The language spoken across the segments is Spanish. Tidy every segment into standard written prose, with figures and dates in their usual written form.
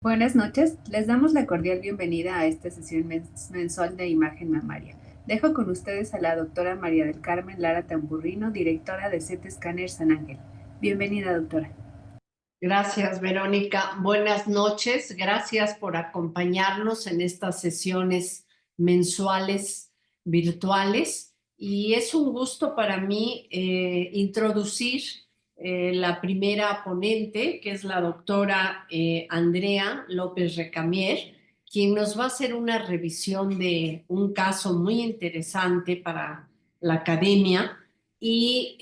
Buenas noches, les damos la cordial bienvenida a esta sesión mensual de imagen mamaria. Dejo con ustedes a la doctora María del Carmen Lara Tamburrino, directora de CT Scanner San Ángel. Bienvenida, doctora. Gracias, Verónica. Buenas noches. Gracias por acompañarnos en estas sesiones mensuales virtuales. Y es un gusto para mí introducir la primera ponente, que es la doctora Andrea López Recamier, quien nos va a hacer una revisión de un caso muy interesante para la academia y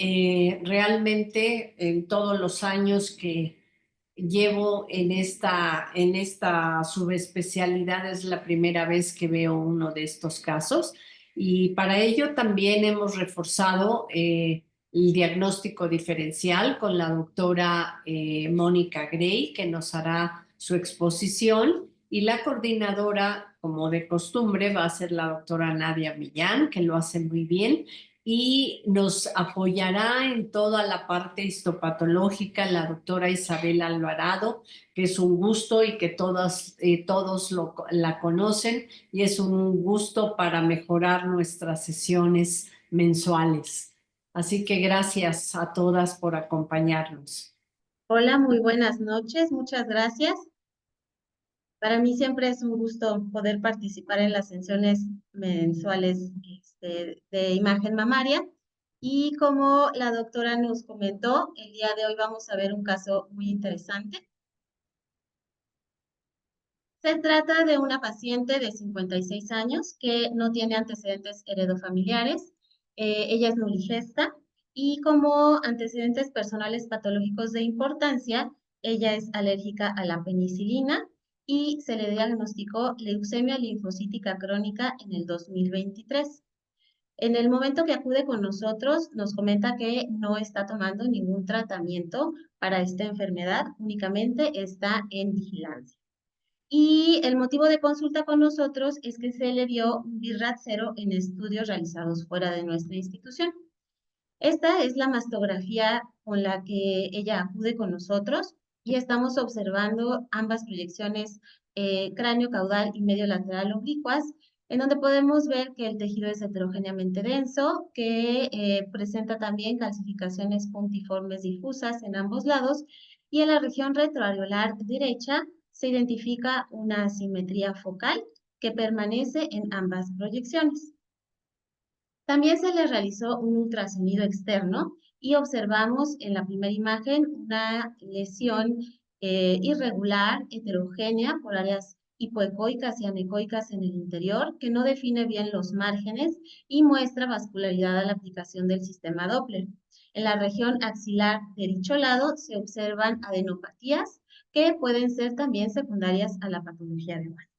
realmente en todos los años que llevo en esta subespecialidad. Es la primera vez que veo uno de estos casos y para ello también hemos reforzado el diagnóstico diferencial con la doctora Mónica Gray, que nos hará su exposición, y la coordinadora, como de costumbre, va a ser la doctora Nadia Millán, que lo hace muy bien y nos apoyará en toda la parte histopatológica la doctora Isabel Alvarado, que es un gusto y que todos la conocen, y es un gusto para mejorar nuestras sesiones mensuales. Así que gracias a todas por acompañarnos. Hola, muy buenas noches, muchas gracias. Para mí siempre es un gusto poder participar en las sesiones mensuales de imagen mamaria. Y como la doctora nos comentó, el día de hoy vamos a ver un caso muy interesante. Se trata de una paciente de 56 años que no tiene antecedentes heredofamiliares. Ella es nuligesta y como antecedentes personales patológicos de importancia, ella es alérgica a la penicilina y se le diagnosticó leucemia linfocítica crónica en el 2023. En el momento que acude con nosotros, nos comenta que no está tomando ningún tratamiento para esta enfermedad, únicamente está en vigilancia. Y el motivo de consulta con nosotros es que se le dio un BIRAT 0 en estudios realizados fuera de nuestra institución. Esta es la mastografía con la que ella acude con nosotros y estamos observando ambas proyecciones cráneo caudal y medio lateral oblicuas, en donde podemos ver que el tejido es heterogéneamente denso, que presenta también calcificaciones puntiformes difusas en ambos lados, y en la región retroareolar derecha se identifica una asimetría focal que permanece en ambas proyecciones. También se le realizó un ultrasonido externo y observamos en la primera imagen una lesión irregular, heterogénea por áreas hipoecoicas y anecoicas en el interior, que no define bien los márgenes y muestra vascularidad a la aplicación del sistema Doppler. En la región axilar de dicho lado se observan adenopatías que pueden ser también secundarias a la patología de mano.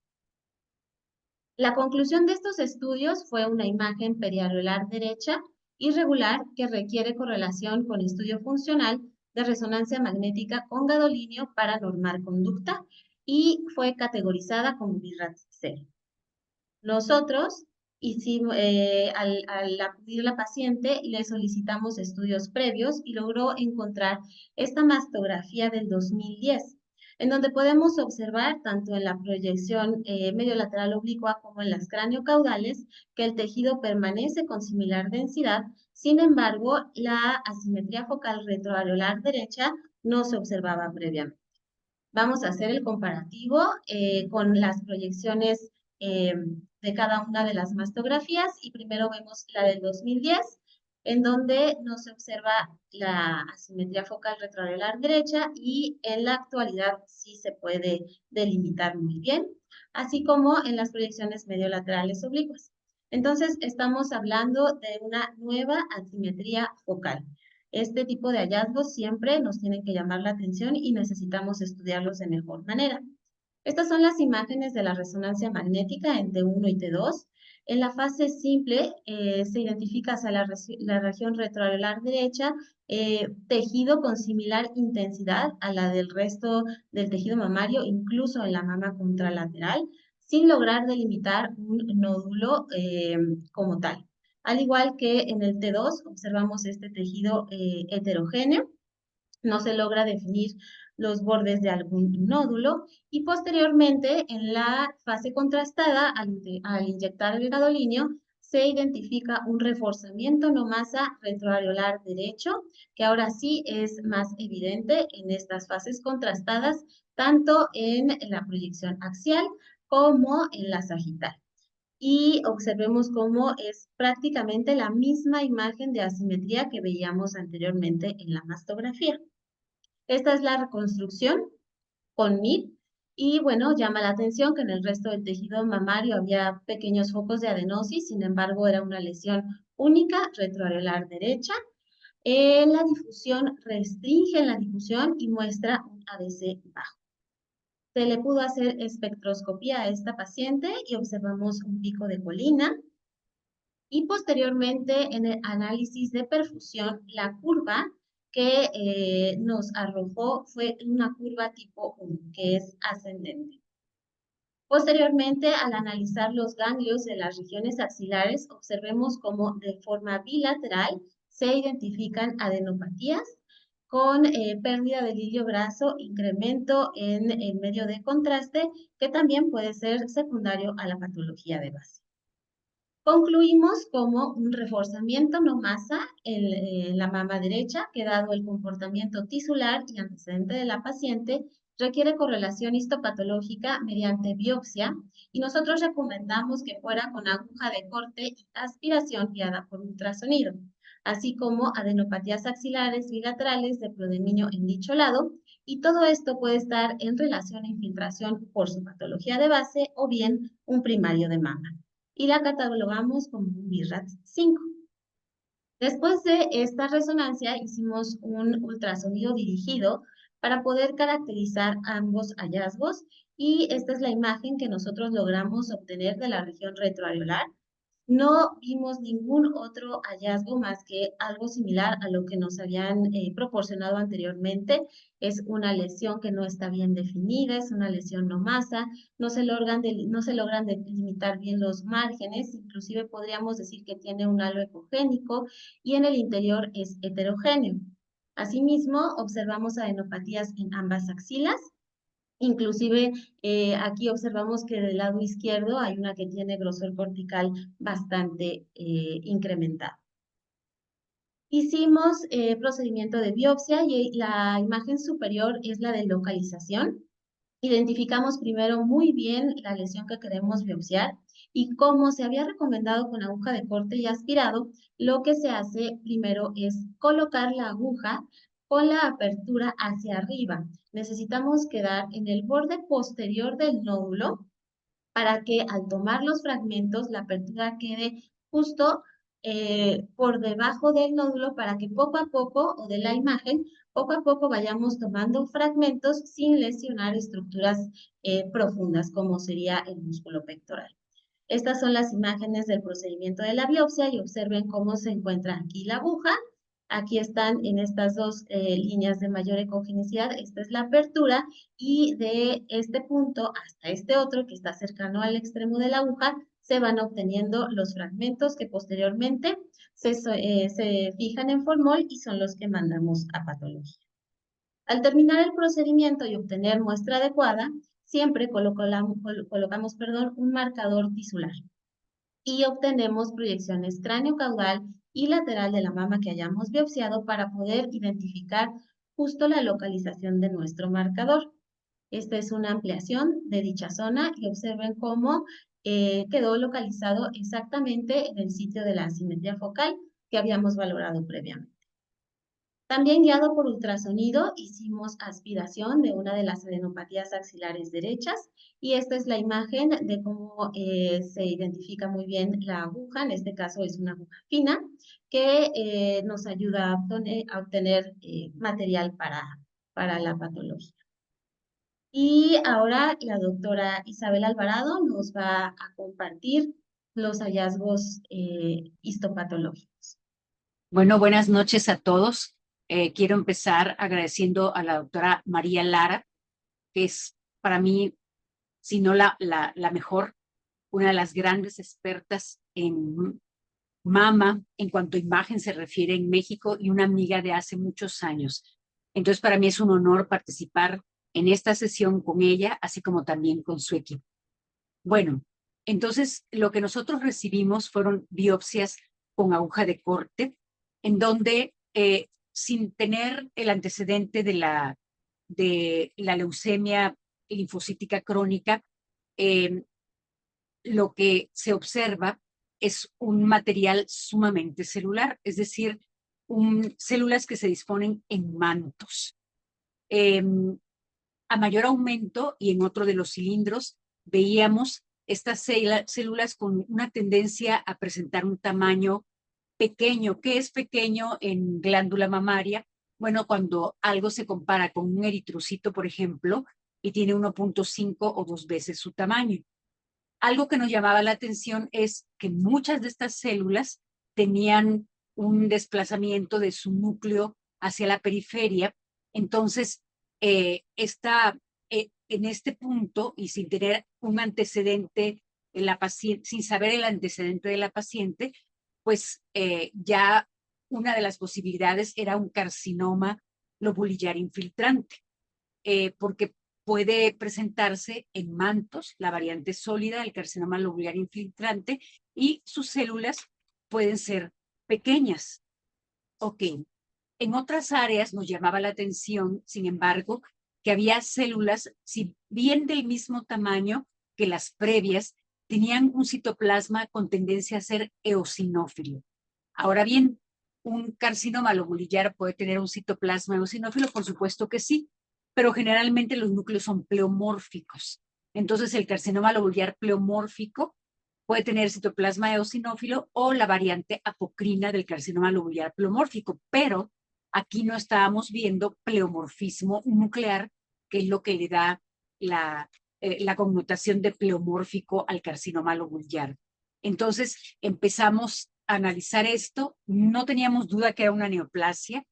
La conclusión de estos estudios fue una imagen periareolar derecha irregular que requiere correlación con estudio funcional de resonancia magnética con gadolinio para normar conducta y fue categorizada como BIRAT 0. Nosotros hicimos, al acudir la paciente, le solicitamos estudios previos y logró encontrar esta mastografía del 2010, en donde podemos observar tanto en la proyección medio lateral oblicua como en las craniocaudales que el tejido permanece con similar densidad. Sin embargo, la asimetría focal retroareolar derecha no se observaba previamente. Vamos a hacer el comparativo con las proyecciones de cada una de las mastografías y primero vemos la del 2010, en donde no se observa la asimetría focal retroareolar derecha y en la actualidad sí se puede delimitar muy bien, así como en las proyecciones mediolaterales oblicuas. Entonces, estamos hablando de una nueva asimetría focal. Este tipo de hallazgos siempre nos tienen que llamar la atención y necesitamos estudiarlos de mejor manera. Estas son las imágenes de la resonancia magnética en T1 y T2. En la fase simple se identifica hacia la región retroareolar derecha tejido con similar intensidad a la del resto del tejido mamario, incluso en la mama contralateral, sin lograr delimitar un nódulo como tal. Al igual que en el T2, observamos este tejido heterogéneo. No se logra definir los bordes de algún nódulo y posteriormente en la fase contrastada, al inyectar el gadolíneo, se identifica un reforzamiento no masa retroareolar derecho, que ahora sí es más evidente en estas fases contrastadas, tanto en la proyección axial como en la sagital. Y observemos cómo es prácticamente la misma imagen de asimetría que veíamos anteriormente en la mastografía. Esta es la reconstrucción con MIP. Y bueno, llama la atención que en el resto del tejido mamario había pequeños focos de adenosis, sin embargo era una lesión única retroareolar derecha. La difusión restringe la difusión y muestra un ABC bajo. Se le pudo hacer espectroscopía a esta paciente y observamos un pico de colina. Y posteriormente en el análisis de perfusión, la curva que nos arrojó fue una curva tipo 1, que es ascendente. Posteriormente, al analizar los ganglios de las regiones axilares, observemos cómo de forma bilateral se identifican adenopatías con pérdida del hilio graso, incremento en el medio de contraste, que también puede ser secundario a la patología de base. Concluimos como un reforzamiento no masa en la mama derecha, que dado el comportamiento tisular y antecedente de la paciente, requiere correlación histopatológica mediante biopsia y nosotros recomendamos que fuera con aguja de corte y aspiración guiada por ultrasonido, así como adenopatías axilares bilaterales de predominio en dicho lado, y todo esto puede estar en relación a infiltración por su patología de base o bien un primario de mama, y la catalogamos como un BIRAT 5. Después de esta resonancia hicimos un ultrasonido dirigido para poder caracterizar ambos hallazgos y esta es la imagen que nosotros logramos obtener de la región retroareolar. No vimos ningún otro hallazgo más que algo similar a lo que nos habían proporcionado anteriormente. Es una lesión que no está bien definida, es una lesión no masa, no se logran delimitar bien los márgenes, inclusive podríamos decir que tiene un halo ecogénico y en el interior es heterogéneo. Asimismo, observamos adenopatías en ambas axilas. Inclusive aquí observamos que del lado izquierdo hay una que tiene grosor cortical bastante incrementado. Hicimos procedimiento de biopsia y la imagen superior es la de localización. Identificamos primero muy bien la lesión que queremos biopsiar y como se había recomendado con aguja de corte y aspirado, lo que se hace primero es colocar la aguja con la apertura hacia arriba. Necesitamos quedar en el borde posterior del nódulo para que al tomar los fragmentos la apertura quede justo por debajo del nódulo para que poco a poco, o de la imagen, poco a poco vayamos tomando fragmentos sin lesionar estructuras profundas, como sería el músculo pectoral. Estas son las imágenes del procedimiento de la biopsia y observen cómo se encuentra aquí la aguja. Aquí están en estas dos líneas de mayor ecogenicidad, esta es la apertura y de este punto hasta este otro que está cercano al extremo de la aguja se van obteniendo los fragmentos que posteriormente se fijan en formol y son los que mandamos a patología. Al terminar el procedimiento y obtener muestra adecuada, siempre colocamos un marcador tisular y obtenemos proyecciones cráneo-caudal y lateral de la mama que hayamos biopsiado para poder identificar justo la localización de nuestro marcador. Esta es una ampliación de dicha zona y observen cómo quedó localizado exactamente en el sitio de la asimetría focal que habíamos valorado previamente. También guiado por ultrasonido hicimos aspiración de una de las adenopatías axilares derechas y esta es la imagen de cómo se identifica muy bien la aguja, en este caso es una aguja fina, que nos ayuda a obtener material para la patología. Y ahora la doctora Isabel Alvarado nos va a compartir los hallazgos histopatológicos. Bueno, buenas noches a todos. Quiero empezar agradeciendo a la doctora María Lara, que es para mí, si no la mejor, una de las grandes expertas en mama en cuanto a imagen se refiere en México y una amiga de hace muchos años. Entonces, para mí es un honor participar en esta sesión con ella, así como también con su equipo. Bueno, entonces lo que nosotros recibimos fueron biopsias con aguja de corte, en donde sin tener el antecedente de la leucemia linfocítica crónica, lo que se observa es un material sumamente celular, es decir, células que se disponen en mantos. A mayor aumento, y en otro de los cilindros, veíamos estas células con una tendencia a presentar un tamaño pequeño. ¿Qué es pequeño en glándula mamaria? Bueno, cuando algo se compara con un eritrocito, por ejemplo, y tiene 1.5 o 2 veces su tamaño. Algo que nos llamaba la atención es que muchas de estas células tenían un desplazamiento de su núcleo hacia la periferia. Entonces, en este punto, y sin tener un antecedente en la paciente, sin saber el antecedente de la paciente, pues ya una de las posibilidades era un carcinoma lobulillar infiltrante, porque puede presentarse en mantos, la variante sólida del carcinoma lobular infiltrante, y sus células pueden ser pequeñas. Ok. En otras áreas nos llamaba la atención, sin embargo, que había células, si bien del mismo tamaño que las previas, tenían un citoplasma con tendencia a ser eosinófilo. Ahora bien, ¿un carcinoma lobulillar puede tener un citoplasma eosinófilo? Por supuesto que sí, pero generalmente los núcleos son pleomórficos. Entonces, el carcinoma lobulillar pleomórfico puede tener citoplasma eosinófilo o la variante apocrina del carcinoma lobulillar pleomórfico, pero aquí no estábamos viendo pleomorfismo nuclear, que es lo que le da la connotación de pleomórfico al carcinoma lobulillar. Entonces empezamos a analizar esto, no teníamos duda que era una neoplasia,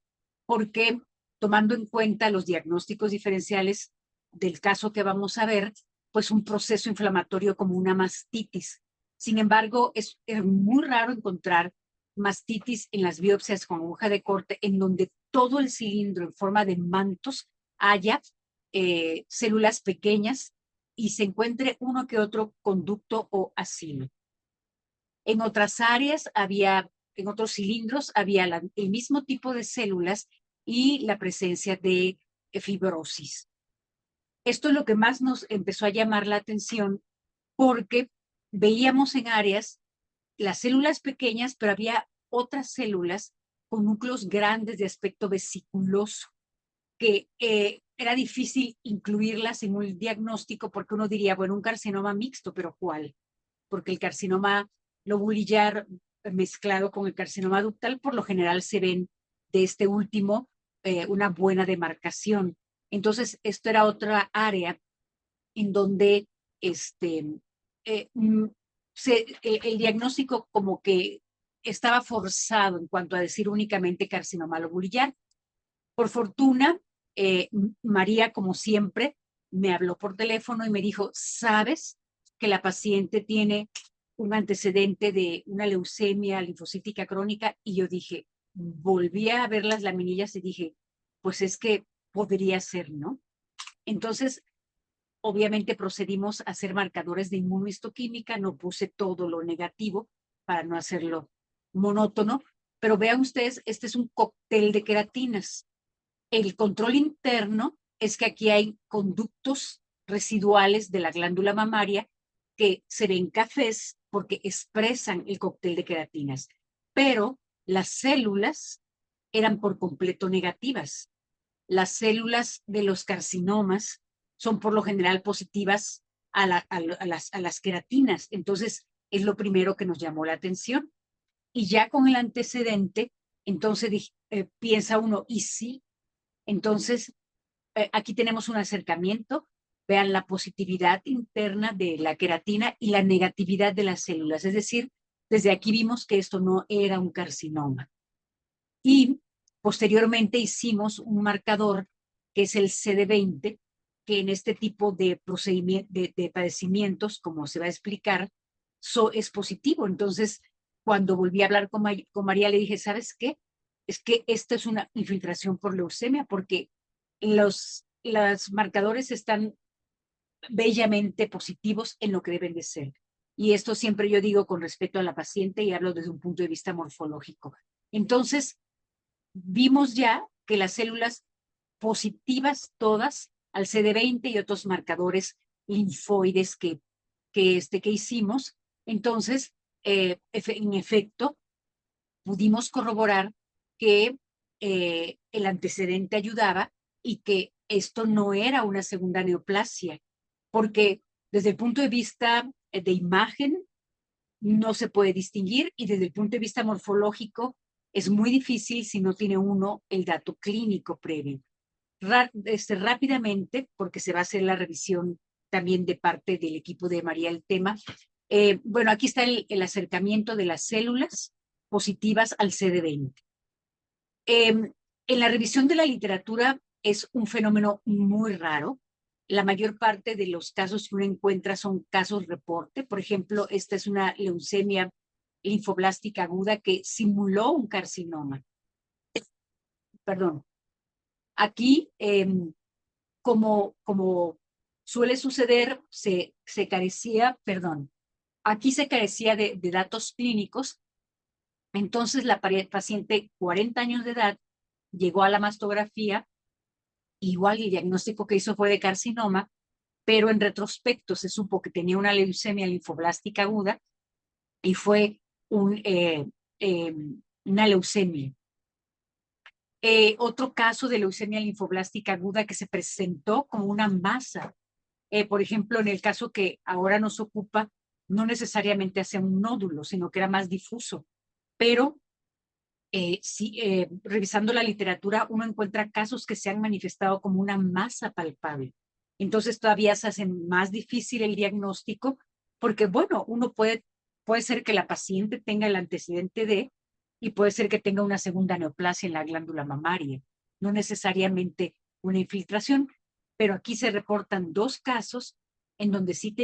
porque tomando en cuenta los diagnósticos diferenciales del caso que vamos a ver, pues un proceso inflamatorio como una mastitis. Sin embargo, es muy raro encontrar mastitis en las biopsias con aguja de corte en donde todo el cilindro en forma de mantos haya células pequeñas y se encuentre uno que otro conducto o asilo. En otras áreas en otros cilindros había el mismo tipo de células y la presencia de fibrosis. Esto es lo que más nos empezó a llamar la atención porque veíamos en áreas las células pequeñas, pero había otras células con núcleos grandes de aspecto vesiculoso, que era difícil incluirlas en un diagnóstico porque uno diría, bueno, un carcinoma mixto, pero ¿cuál? Porque el carcinoma lobulillar mezclado con el carcinoma ductal, por lo general se ven de este último una buena demarcación. Entonces, esto era otra área en donde el diagnóstico como que estaba forzado en cuanto a decir únicamente carcinoma lobulillar. Por fortuna, María, como siempre, me habló por teléfono y me dijo, ¿sabes que la paciente tiene un antecedente de una leucemia linfocítica crónica? Y yo dije, volví a ver las laminillas y dije, pues es que podría ser, ¿no? Entonces, obviamente procedimos a hacer marcadores de inmunohistoquímica, no puse todo lo negativo para no hacerlo monótono, pero vean ustedes, este es un cóctel de queratinas. El control interno es que aquí hay conductos residuales de la glándula mamaria que se ven cafés porque expresan el cóctel de queratinas, pero las células eran por completo negativas. Las células de los carcinomas son por lo general positivas a las queratinas, entonces es lo primero que nos llamó la atención. Y ya con el antecedente, entonces piensa uno, ¿y sí? Entonces, aquí tenemos un acercamiento, vean la positividad interna de la queratina y la negatividad de las células, es decir, desde aquí vimos que esto no era un carcinoma. Y posteriormente hicimos un marcador que es el CD20, que en este tipo de procedimientos, de padecimientos, como se va a explicar, es positivo. Entonces, cuando volví a hablar con María, le dije, ¿sabes qué? es que esta es una infiltración por leucemia, porque los marcadores están bellamente positivos en lo que deben de ser. Y esto siempre yo digo con respeto a la paciente y hablo desde un punto de vista morfológico. Entonces, vimos ya que las células positivas todas al CD20 y otros marcadores linfoides que hicimos, entonces, en efecto, pudimos corroborar que el antecedente ayudaba y que esto no era una segunda neoplasia, porque desde el punto de vista de imagen no se puede distinguir y desde el punto de vista morfológico es muy difícil si no tiene uno el dato clínico previo. Rápidamente, porque se va a hacer la revisión también de parte del equipo de María el tema. Bueno, aquí está el acercamiento de las células positivas al CD20. En la revisión de la literatura es un fenómeno muy raro. La mayor parte de los casos que uno encuentra son casos reporte. Por ejemplo, esta es una leucemia linfoblástica aguda que simuló un carcinoma. Perdón. Aquí, como suele suceder, se carecía, perdón, aquí se carecía de datos clínicos. Entonces, la paciente, 40 años de edad, llegó a la mastografía. Igual el diagnóstico que hizo fue de carcinoma, pero en retrospecto se supo que tenía una leucemia linfoblástica aguda y fue una leucemia. Otro caso de leucemia linfoblástica aguda que se presentó como una masa. Por ejemplo, en el caso que ahora nos ocupa, no necesariamente hacía un nódulo, sino que era más difuso. Pero revisando la literatura, uno encuentra casos que se han manifestado como una masa palpable. Entonces todavía se hace más difícil el diagnóstico porque, bueno, puede ser que la paciente tenga el antecedente de y puede ser que tenga una segunda neoplasia en la glándula mamaria, no necesariamente una infiltración, pero aquí se reportan 2 casos en donde sí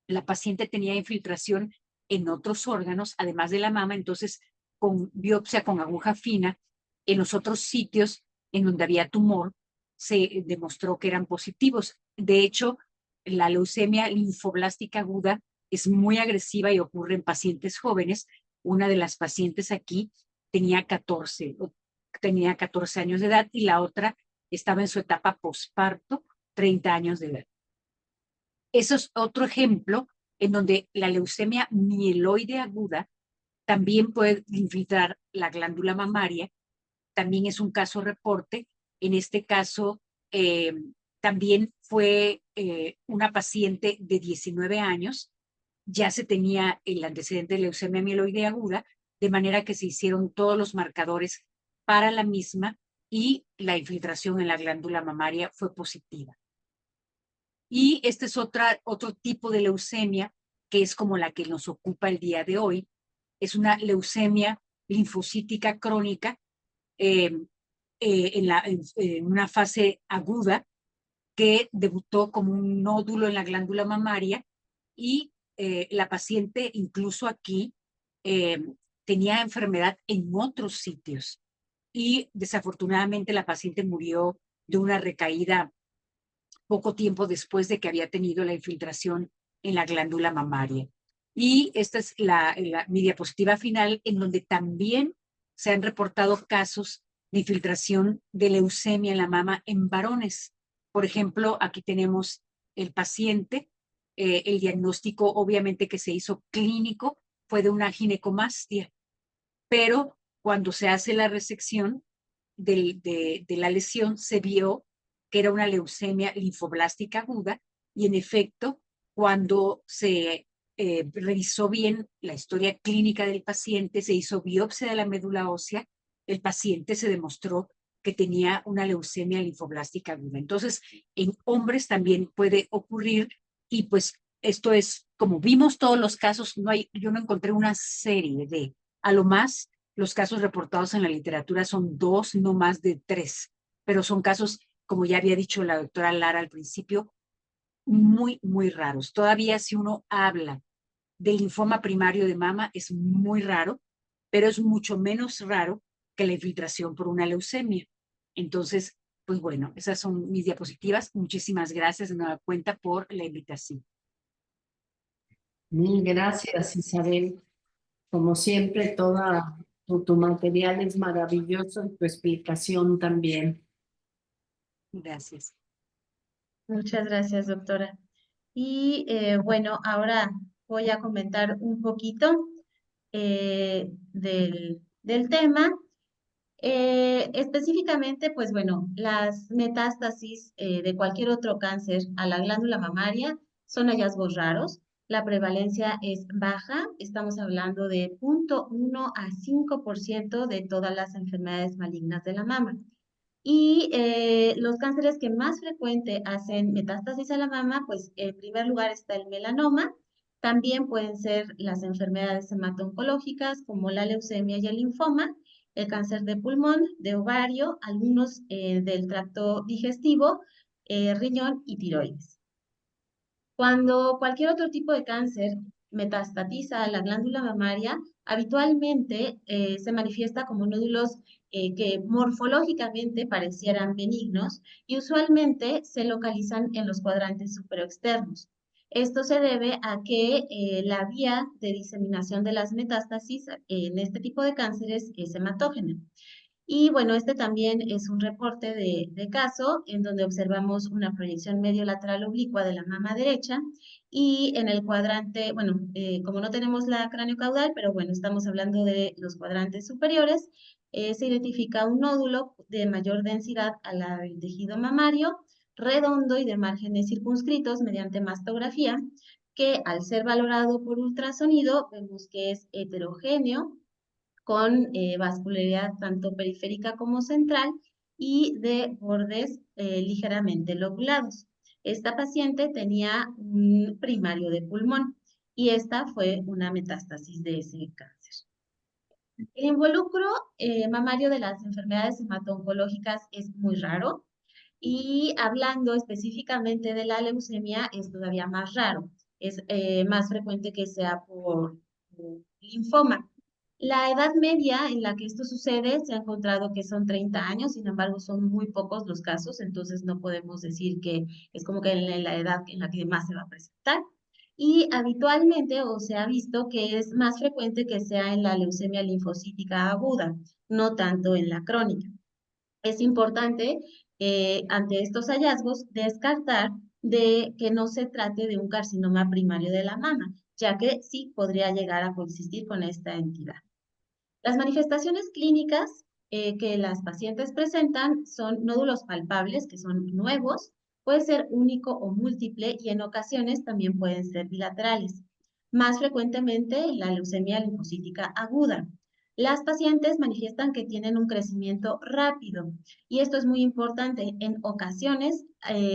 la paciente tenía infiltración en otros órganos, además de la mama, entonces con biopsia con aguja fina, en los otros sitios en donde había tumor, se demostró que eran positivos. De hecho, la leucemia linfoblástica aguda es muy agresiva y ocurre en pacientes jóvenes. Una de las pacientes aquí tenía 14 años de edad y la otra estaba en su etapa posparto, 30 años de edad. Eso es otro ejemplo en donde la leucemia mieloide aguda también puede infiltrar la glándula mamaria. También es un caso reporte. En este caso, también fue una paciente de 19 años. Ya se tenía el antecedente de leucemia mieloide aguda, de manera que se hicieron todos los marcadores para la misma y la infiltración en la glándula mamaria fue positiva. Y este es otro tipo de leucemia, que es como la que nos ocupa el día de hoy. Es una leucemia linfocítica crónica en una fase aguda que debutó como un nódulo en la glándula mamaria y la paciente incluso aquí tenía enfermedad en otros sitios. Y desafortunadamente la paciente murió de una recaída poco tiempo después de que había tenido la infiltración en la glándula mamaria. Y esta es mi diapositiva final, en donde también se han reportado casos de infiltración de leucemia en la mama en varones. Por ejemplo, aquí tenemos el paciente, el diagnóstico obviamente que se hizo clínico fue de una ginecomastia, pero cuando se hace la resección de la lesión se vio que era una leucemia linfoblástica aguda y en efecto, cuando se revisó bien la historia clínica del paciente, se hizo biopsia de la médula ósea, el paciente se demostró que tenía una leucemia linfoblástica aguda. Entonces, en hombres también puede ocurrir y pues esto es, como vimos todos los casos, yo no encontré una serie de, a lo más, los casos reportados en la literatura son 2, no más de 3, pero son casos, como ya había dicho la doctora Lara al principio, muy, muy raros. Todavía si uno habla del linfoma primario de mama es muy raro, pero es mucho menos raro que la infiltración por una leucemia. Entonces, pues bueno, esas son mis diapositivas. Muchísimas gracias de nueva cuenta por la invitación. Mil gracias, Isabel. Como siempre, toda tu material es maravilloso y tu explicación también. Gracias. Muchas gracias, doctora. Y bueno, ahora voy a comentar un poquito del tema. Específicamente, pues bueno, las metástasis de cualquier otro cáncer a la glándula mamaria son hallazgos raros. La prevalencia es baja, estamos hablando de 0.1 a 5% de todas las enfermedades malignas de la mama. Y los cánceres que más frecuente hacen metástasis a la mama, pues en primer lugar está el melanoma. También pueden ser las enfermedades hemato-oncológicas como la leucemia y el linfoma, el cáncer de pulmón, de ovario, algunos del tracto digestivo, riñón y tiroides. Cuando cualquier otro tipo de cáncer metastatiza a la glándula mamaria, habitualmente se manifiesta como nódulos que morfológicamente parecieran benignos y usualmente se localizan en los cuadrantes superoexternos. Esto se debe a que la vía de diseminación de las metástasis en este tipo de cánceres es hematógena. Y bueno, este también es un reporte de caso en donde observamos una proyección medio lateral oblicua de la mama derecha y en el cuadrante, bueno, como no tenemos la cráneo caudal, pero bueno, estamos hablando de los cuadrantes superiores, se identifica un nódulo de mayor densidad a la del tejido mamario, redondo y de márgenes circunscritos mediante mastografía, que al ser valorado por ultrasonido vemos que es heterogéneo, con vascularidad tanto periférica como central y de bordes ligeramente lobulados. Esta paciente tenía un primario de pulmón y esta fue una metástasis de ese cáncer. El involucro mamario de las enfermedades hemato-oncológicas es muy raro y hablando específicamente de la leucemia es todavía más raro. Es más frecuente que sea por linfoma. La edad media en la que esto sucede se ha encontrado que son 30 años, sin embargo son muy pocos los casos, entonces no podemos decir que es como que en la edad en la que más se va a presentar. Y habitualmente o se ha visto que es más frecuente que sea en la leucemia linfocítica aguda, no tanto en la crónica. Es importante ante estos hallazgos descartar de que no se trate de un carcinoma primario de la mama, ya que sí podría llegar a coexistir con esta entidad. Las manifestaciones clínicas que las pacientes presentan son nódulos palpables, que son nuevos, puede ser único o múltiple y en ocasiones también pueden ser bilaterales. Más frecuentemente la leucemia linfocítica aguda. Las pacientes manifiestan que tienen un crecimiento rápido y esto es muy importante. En ocasiones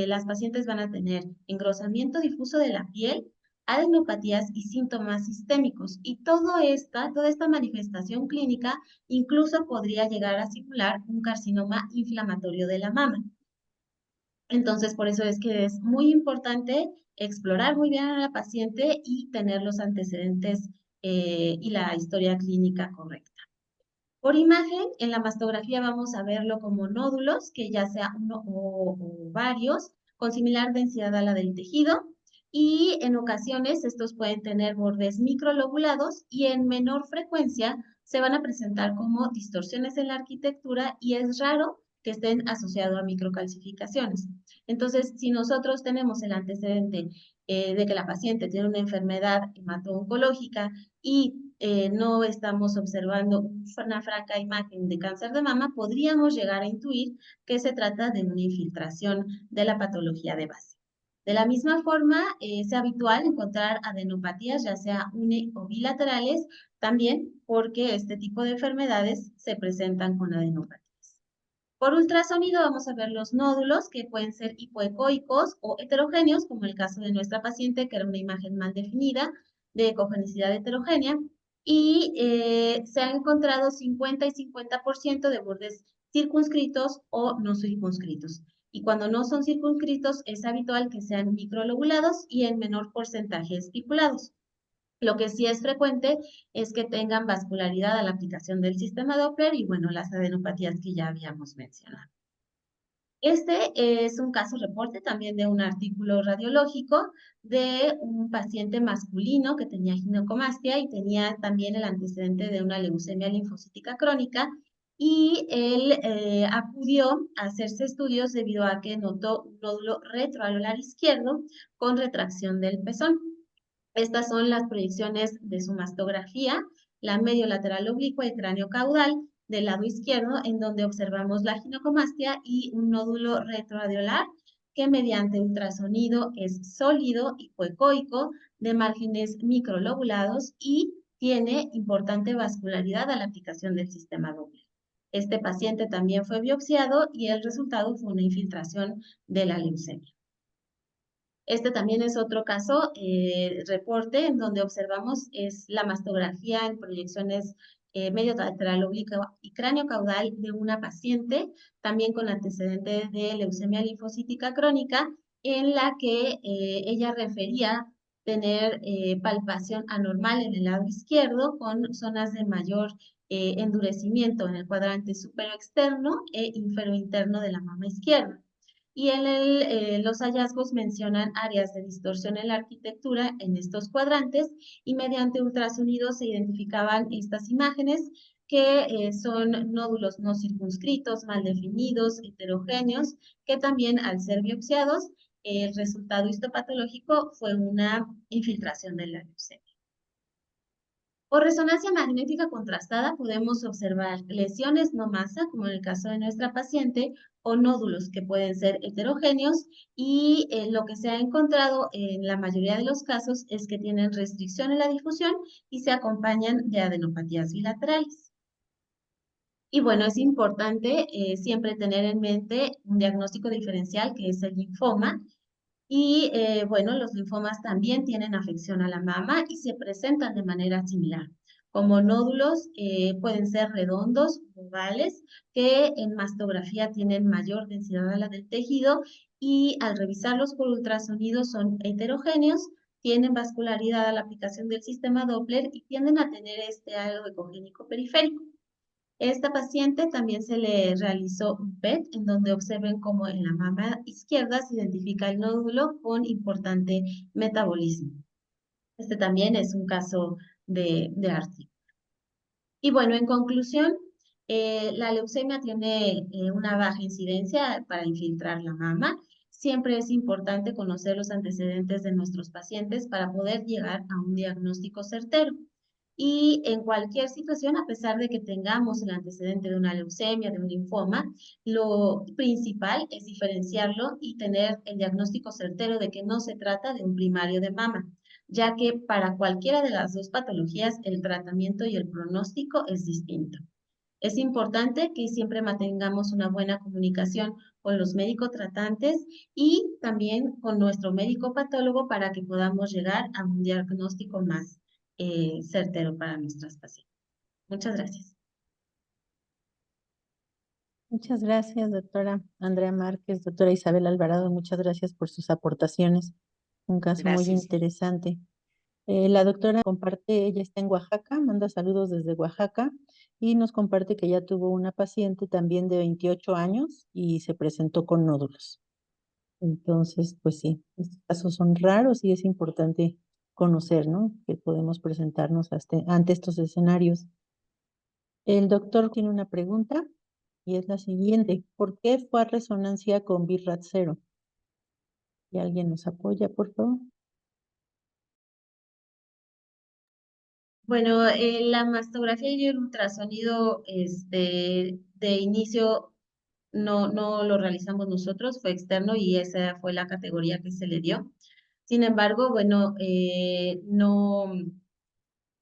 las pacientes van a tener engrosamiento difuso de la piel, adenopatías y síntomas sistémicos. Y toda esta manifestación clínica incluso podría llegar a simular un carcinoma inflamatorio de la mama. Entonces, por eso es que es muy importante explorar muy bien a la paciente y tener los antecedentes y la historia clínica correcta. Por imagen, en la mastografía vamos a verlo como nódulos, que ya sea uno o varios, con similar densidad a la del tejido, y en ocasiones estos pueden tener bordes microlobulados y en menor frecuencia se van a presentar como distorsiones en la arquitectura y es raro que estén asociados a microcalcificaciones. Entonces, si nosotros tenemos el antecedente de que la paciente tiene una enfermedad hemato-oncológica y no estamos observando una franca imagen de cáncer de mama, podríamos llegar a intuir que se trata de una infiltración de la patología de base. De la misma forma, es habitual encontrar adenopatías, ya sea uni o bilaterales, también porque este tipo de enfermedades se presentan con adenopatías. Por ultrasonido vamos a ver los nódulos que pueden ser hipoecoicos o heterogéneos, como el caso de nuestra paciente, que era una imagen mal definida de ecogenicidad heterogénea, y se han encontrado 50 y 50% de bordes circunscritos o no circunscritos. Y cuando no son circunscritos, es habitual que sean microlobulados y en menor porcentaje estipulados. Lo que sí es frecuente es que tengan vascularidad a la aplicación del sistema Doppler y, bueno, las adenopatías que ya habíamos mencionado. Este es un caso reporte también de un artículo radiológico de un paciente masculino que tenía ginecomastia y tenía también el antecedente de una leucemia linfocítica crónica, y él acudió a hacerse estudios debido a que notó un nódulo retroalular izquierdo con retracción del pezón. Estas son las proyecciones de su mastografía, la medio lateral oblicua y cráneo caudal del lado izquierdo, en donde observamos la ginecomastia y un nódulo retroalveolar que mediante ultrasonido es sólido y hipoecoico, de márgenes microlobulados y tiene importante vascularidad a la aplicación del sistema Doppler. Este paciente también fue biopsiado y el resultado fue una infiltración de la leucemia. Este también es otro caso, reporte, en donde observamos es la mastografía en proyecciones medio lateral oblicua y cráneo caudal de una paciente, también con antecedentes de leucemia linfocítica crónica, en la que ella refería tener palpación anormal en el lado izquierdo, con zonas de mayor endurecimiento en el cuadrante superior externo e inferior interno de la mama izquierda. Y en los hallazgos mencionan áreas de distorsión en la arquitectura en estos cuadrantes, y mediante ultrasonido se identificaban estas imágenes que son nódulos no circunscritos, mal definidos, heterogéneos, que también al ser biopsiados, el resultado histopatológico fue una infiltración de la leucemia. Por resonancia magnética contrastada podemos observar lesiones no masa, como en el caso de nuestra paciente, o nódulos que pueden ser heterogéneos, y lo que se ha encontrado en la mayoría de los casos es que tienen restricción en la difusión y se acompañan de adenopatías bilaterales. Y bueno, es importante siempre tener en mente un diagnóstico diferencial, que es el linfoma. Y bueno, los linfomas también tienen afección a la mama y se presentan de manera similar. Como nódulos pueden ser redondos, ovales, que en mastografía tienen mayor densidad a la del tejido, y al revisarlos por ultrasonido son heterogéneos, tienen vascularidad a la aplicación del sistema Doppler y tienden a tener este halo ecogénico periférico. Esta paciente también se le realizó un PET, en donde observen cómo en la mama izquierda se identifica el nódulo con importante metabolismo. Este también es un caso de artículo. Y bueno, en conclusión, la leucemia tiene una baja incidencia para infiltrar la mama. Siempre es importante conocer los antecedentes de nuestros pacientes para poder llegar a un diagnóstico certero. Y en cualquier situación, a pesar de que tengamos el antecedente de una leucemia, de un linfoma, lo principal es diferenciarlo y tener el diagnóstico certero de que no se trata de un primario de mama, ya que para cualquiera de las dos patologías el tratamiento y el pronóstico es distinto. Es importante que siempre mantengamos una buena comunicación con los médicos tratantes y también con nuestro médico patólogo para que podamos llegar a un diagnóstico más certero para nuestras pacientes. Muchas gracias. Muchas gracias, doctora Andrea Márquez, doctora Isabel Alvarado, muchas gracias por sus aportaciones. Un caso muy Gracias. interesante. La doctora comparte, ella está en Oaxaca, manda saludos desde Oaxaca y nos comparte que ya tuvo una paciente también de 28 años y se presentó con nódulos. Entonces, pues sí, estos casos son raros y es importante conocer, ¿no? Que podemos presentarnos ante estos escenarios. El doctor tiene una pregunta y es la siguiente: ¿por qué fue a resonancia con BIRAT 0? ¿Y alguien nos apoya, por favor? Bueno, la mastografía y el ultrasonido de inicio no lo realizamos nosotros, fue externo y esa fue la categoría que se le dio. Sin embargo, bueno,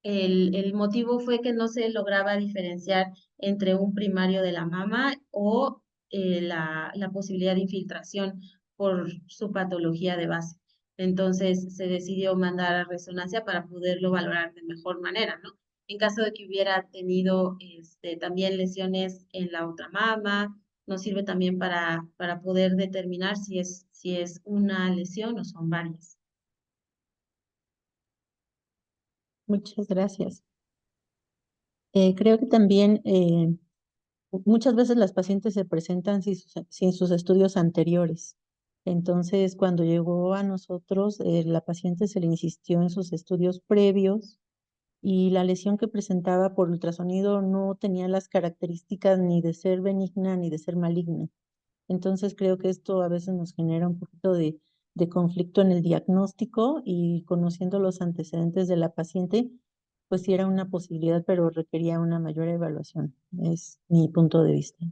el motivo fue que no se lograba diferenciar entre un primario de la mama o la posibilidad de infiltración por su patología de base. Entonces se decidió mandar a resonancia para poderlo valorar de mejor manera, ¿no? En caso de que hubiera tenido también lesiones en la otra mama, nos sirve también para poder determinar si es una lesión o son varias. Muchas gracias. Creo que también muchas veces las pacientes se presentan sin sus estudios anteriores. Entonces, cuando llegó a nosotros, la paciente se le insistió en sus estudios previos y la lesión que presentaba por ultrasonido no tenía las características ni de ser benigna ni de ser maligna. Entonces, creo que esto a veces nos genera un poquito de conflicto en el diagnóstico y conociendo los antecedentes de la paciente, pues sí era una posibilidad, pero requería una mayor evaluación. Es mi punto de vista.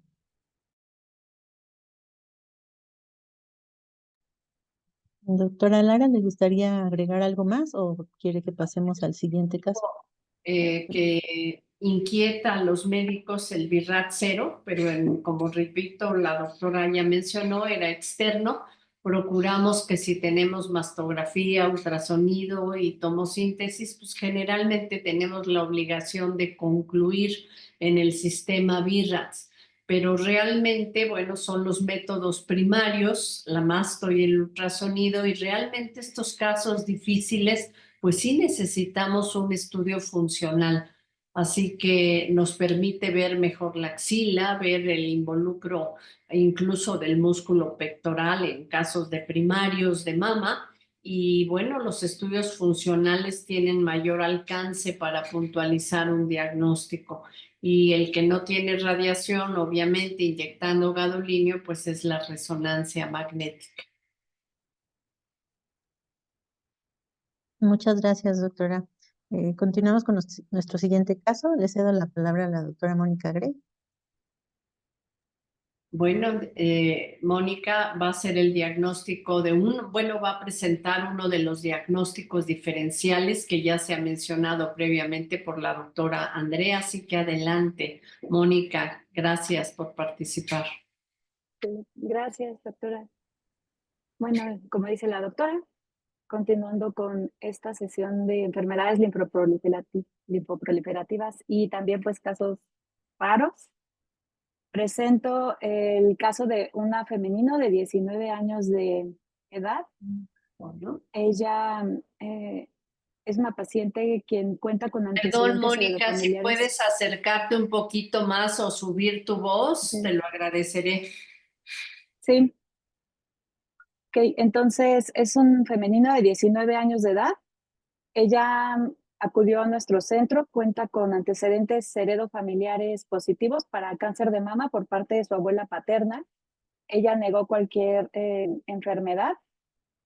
Doctora Lara, ¿le gustaría agregar algo más o quiere que pasemos al siguiente caso? Que inquieta a los médicos el BIRAT cero, pero como repito, la doctora ya mencionó, era externo. Procuramos que si tenemos mastografía, ultrasonido y tomosíntesis, pues generalmente tenemos la obligación de concluir en el sistema BIRATS. Pero realmente, bueno, son los métodos primarios, la masto y el ultrasonido, y realmente estos casos difíciles pues sí necesitamos un estudio funcional. Así que nos permite ver mejor la axila, ver el involucro incluso del músculo pectoral en casos de primarios de mama. Y bueno, los estudios funcionales tienen mayor alcance para puntualizar un diagnóstico. Y el que no tiene radiación, obviamente inyectando gadolínio, pues es la resonancia magnética. Muchas gracias, doctora. Continuamos con nuestro siguiente caso. Le cedo la palabra a la doctora Mónica Grey. Bueno, Mónica va a hacer el diagnóstico va a presentar uno de los diagnósticos diferenciales que ya se ha mencionado previamente por la doctora Andrea, así que adelante, Mónica, gracias por participar. Sí, gracias, doctora. Bueno, como dice la doctora, continuando con esta sesión de enfermedades linfoproliferativas y también pues casos raros, presento el caso de una femenino de 19 años de edad. Bueno. Ella es una paciente quien cuenta con antecedentes. Perdón, Mónica, si puedes acercarte un poquito más o subir tu voz, Sí. Te lo agradeceré. Sí. Ok, entonces es un femenino de 19 años de edad. Ella acudió a nuestro centro, cuenta con antecedentes heredofamiliares positivos para cáncer de mama por parte de su abuela paterna. Ella negó cualquier enfermedad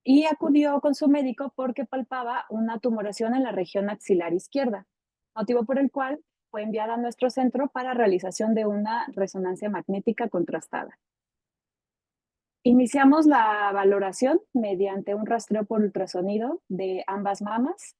y acudió con su médico porque palpaba una tumoración en la región axilar izquierda, motivo por el cual fue enviada a nuestro centro para realización de una resonancia magnética contrastada. Iniciamos la valoración mediante un rastreo por ultrasonido de ambas mamas.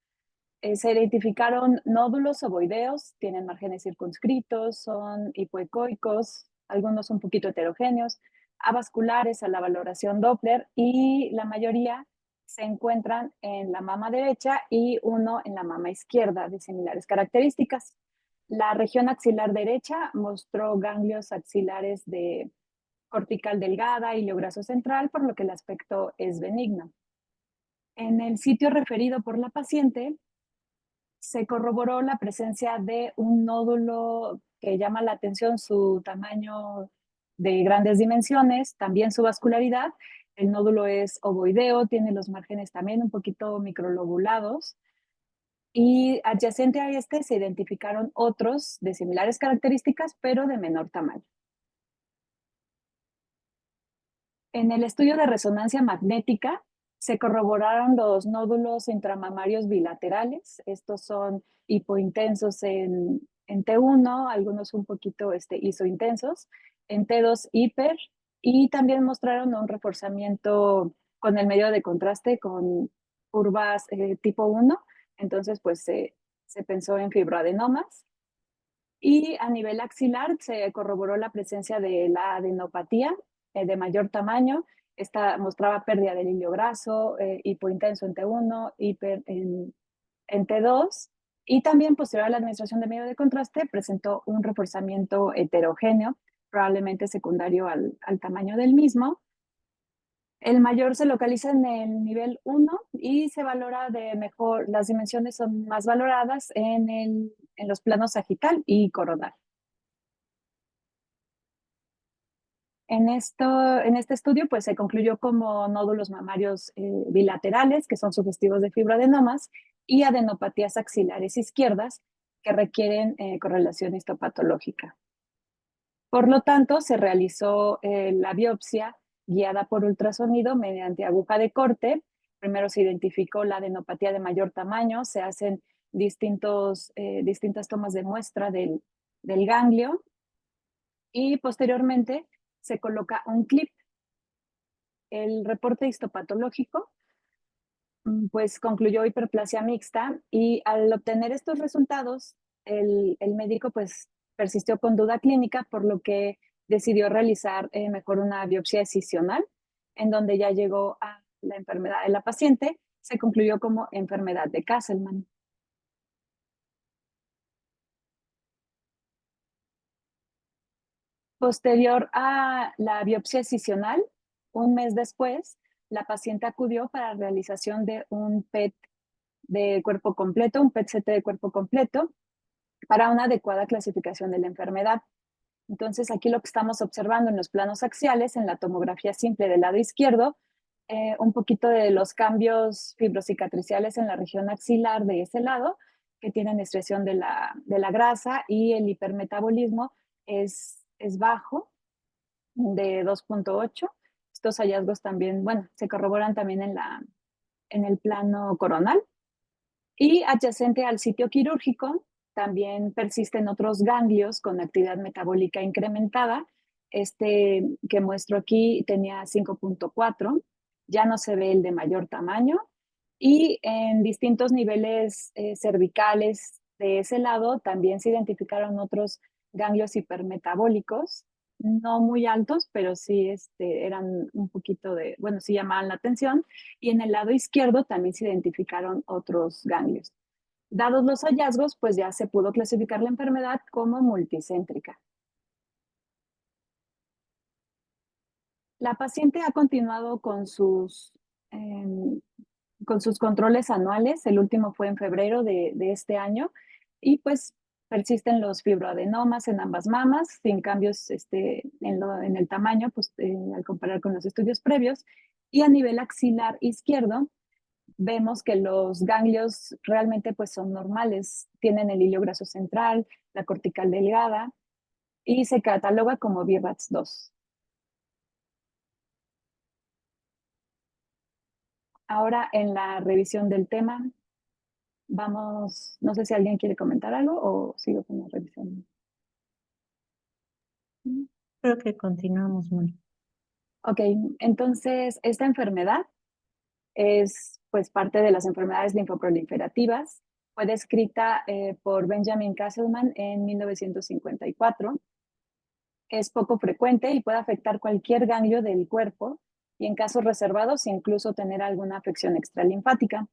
Se identificaron nódulos ovoideos, tienen márgenes circunscritos, son hipoecoicos, algunos un poquito heterogéneos, avasculares a la valoración Doppler y la mayoría se encuentran en la mama derecha y uno en la mama izquierda de similares características. La región axilar derecha mostró ganglios axilares de cortical delgada y graso central, por lo que el aspecto es benigno. En el sitio referido por la paciente, se corroboró la presencia de un nódulo que llama la atención su tamaño de grandes dimensiones, también su vascularidad. El nódulo es ovoideo, tiene los márgenes también un poquito microlobulados. Y adyacente a este se identificaron otros de similares características, pero de menor tamaño. En el estudio de resonancia magnética se corroboraron los nódulos intramamarios bilaterales. Estos son hipointensos en T1, algunos un poquito isointensos, en T2 hiper, y también mostraron un reforzamiento con el medio de contraste con curvas tipo 1. Entonces, pues se pensó en fibroadenomas. Y a nivel axilar se corroboró la presencia de la adenopatía de mayor tamaño. Esta mostraba pérdida del hilo graso, hipointenso en T1, hiper en T2. Y también posterior a la administración de medio de contraste presentó un reforzamiento heterogéneo, probablemente secundario al tamaño del mismo. El mayor se localiza en el nivel 1 y se valora de mejor, las dimensiones son más valoradas en los planos sagital y coronal. En este estudio pues, se concluyó como nódulos mamarios bilaterales, que son sugestivos de fibroadenomas, y adenopatías axilares izquierdas, que requieren correlación histopatológica. Por lo tanto, se realizó la biopsia guiada por ultrasonido mediante aguja de corte. Primero se identificó la adenopatía de mayor tamaño, se hacen distintas tomas de muestra del ganglio y posteriormente se coloca un clip. El reporte histopatológico pues concluyó hiperplasia mixta y al obtener estos resultados, el médico pues persistió con duda clínica, por lo que decidió realizar mejor una biopsia excisional, en donde ya llegó a la enfermedad de la paciente, se concluyó como enfermedad de Castleman. Posterior a la biopsia excisional, un mes después, la paciente acudió para la realización de un PET de cuerpo completo, un PET-CT de cuerpo completo, para una adecuada clasificación de la enfermedad. Entonces, aquí lo que estamos observando en los planos axiales, en la tomografía simple del lado izquierdo, un poquito de los cambios fibrocicatriciales en la región axilar de ese lado, que tienen excreción de la grasa, y el hipermetabolismo es bajo, de 2.8. Estos hallazgos también, bueno, se corroboran también en el plano coronal. Y adyacente al sitio quirúrgico también persisten otros ganglios con actividad metabólica incrementada. Este que muestro aquí tenía 5.4, ya no se ve el de mayor tamaño. Y en distintos niveles cervicales de ese lado también se identificaron otros ganglios hipermetabólicos, no muy altos, pero sí eran un poquito bueno, sí llamaban la atención. Y en el lado izquierdo también se identificaron otros ganglios. Dados los hallazgos, pues ya se pudo clasificar la enfermedad como multicéntrica. La paciente ha continuado con sus controles anuales. El último fue en febrero de este año, y pues persisten los fibroadenomas en ambas mamas, sin cambios en el tamaño, pues, al comparar con los estudios previos. Y a nivel axilar izquierdo, vemos que los ganglios realmente pues, son normales, tienen el hilo graso central, la cortical delgada, y se cataloga como BRATS 2. Ahora, en la revisión del tema, vamos, no sé si alguien quiere comentar algo o sigo con la revisión. Creo que continuamos, Moni. Ok, entonces esta enfermedad es pues parte de las enfermedades linfoproliferativas. Fue descrita por Benjamin Castleman en 1954. Es poco frecuente y puede afectar cualquier ganglio del cuerpo, y en casos reservados incluso tener alguna afección extralinfática.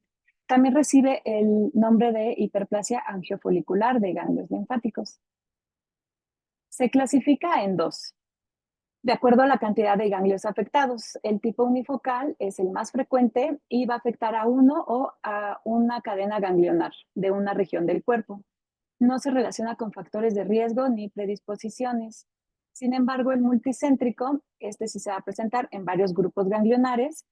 También recibe el nombre de hiperplasia angiofolicular de ganglios linfáticos. Se clasifica en dos, de acuerdo a la cantidad de ganglios afectados. El tipo unifocal es el más frecuente y va a afectar a uno o a una cadena ganglionar de una región del cuerpo. No se relaciona con factores de riesgo ni predisposiciones. Sin embargo, el multicéntrico, sí se va a presentar en varios grupos ganglionares,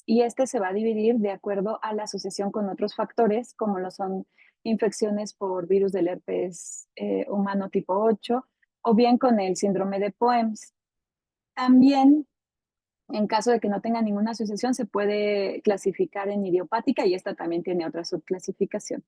y se va a dividir de acuerdo a la asociación con otros factores, como lo son infecciones por virus del herpes humano tipo 8, o bien con el síndrome de Poems. También, en caso de que no tenga ninguna asociación, se puede clasificar en idiopática, y esta también tiene otra subclasificación.